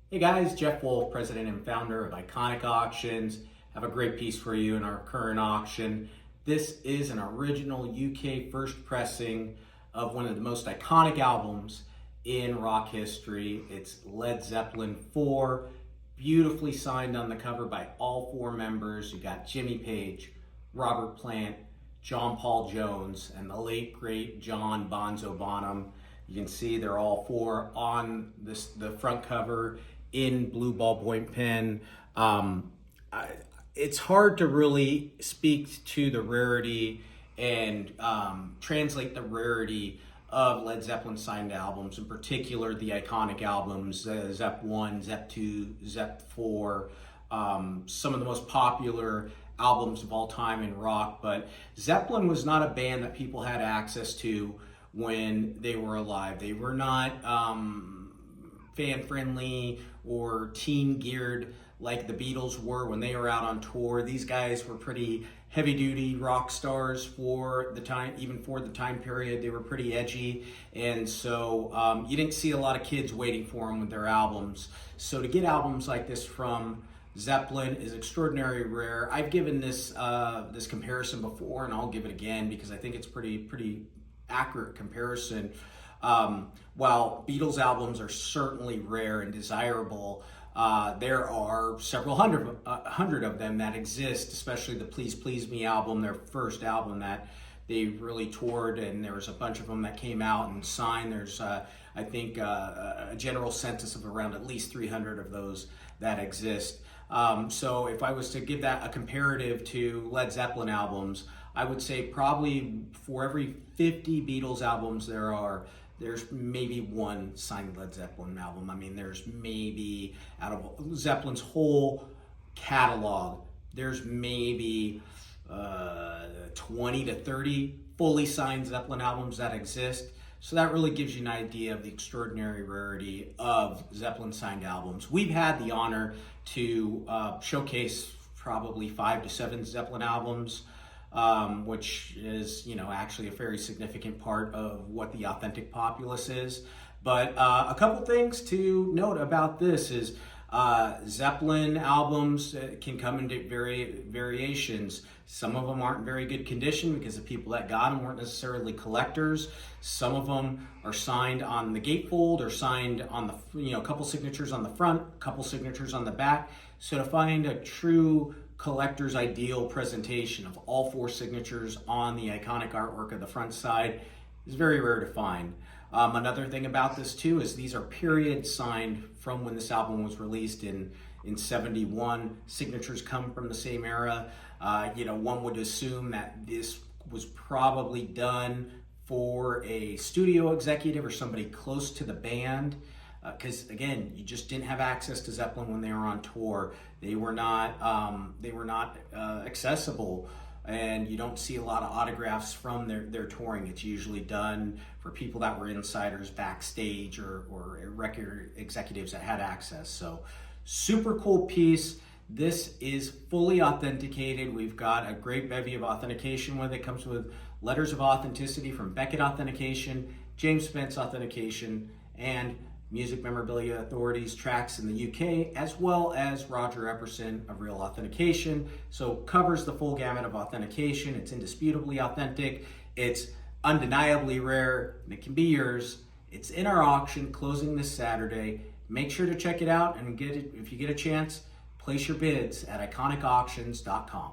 Hey guys, Jeff Wolf, president and founder of Iconic Auctions. Have a great piece for you in our current auction. This is an original UK first pressing of one of the most iconic albums in rock history. It's Led Zeppelin IV, beautifully signed on the cover by all four members. You got Jimmy Page, Robert Plant, John Paul Jones, and the late great John Bonzo Bonham. You can see they're all four on the front cover in blue ballpoint pen. It's hard to really speak to the rarity and translate the rarity of Led Zeppelin signed albums, in particular the iconic albums, Zepp 1, Zepp 2, Zepp 4, some of the most popular albums of all time in rock. But Zeppelin was not a band that people had access to when they were alive. They were not fan-friendly or teen-geared like the Beatles were when they were out on tour. These guys were pretty heavy-duty rock stars for the time, even for the time period. They were pretty edgy, and so you didn't see a lot of kids waiting for them with their albums. So to get albums like this from Zeppelin is extraordinarily rare. I've given this this comparison before, and I'll give it again because I think it's pretty accurate comparison. While Beatles albums are certainly rare and desirable, there are several hundred of them that exist, especially the Please Please Me album, their first album that they really toured, and there was a bunch of them that came out and signed. There's, I think, a general census of around at least 300 of those that exist. So if I was to give that a comparative to Led Zeppelin albums, I would say probably for every 50 Beatles albums there's maybe one signed Led Zeppelin album. I mean, there's maybe, out of Zeppelin's whole catalog, there's maybe 20 to 30 fully signed Zeppelin albums that exist. So that really gives you an idea of the extraordinary rarity of Zeppelin signed albums. We've had the honor to showcase probably 5 to 7 Zeppelin albums, which is, actually a very significant part of what the authentic populace is. But a couple things to note about this is Zeppelin albums can come into variations. Some of them aren't in very good condition because the people that got them weren't necessarily collectors. Some of them are signed on the gatefold or signed on the, a couple signatures on the front, a couple signatures on the back. So to find a true collector's ideal presentation of all four signatures on the iconic artwork of the front side is very rare to find. Another thing about this too is these are period signed from when this album was released in 71. Signatures come from the same era. One would assume that this was probably done for a studio executive or somebody close to the band. Because again, you just didn't have access to Zeppelin when they were on tour. They were not accessible, and you don't see a lot of autographs from their touring. It's usually done for people that were insiders backstage or record executives that had access. So super cool piece. This is fully authenticated. We've got a great bevy of authentication with it. Comes with letters of authenticity from Beckett Authentication, James Spence Authentication, and Music Memorabilia Authority's tracks in the UK, as well as Roger Epperson of Real Authentication. So covers the full gamut of authentication. It's indisputably authentic. It's undeniably rare, and it can be yours. It's in our auction closing this Saturday. Make sure to check it out and get it if you get a chance. Place your bids at iconicauctions.com.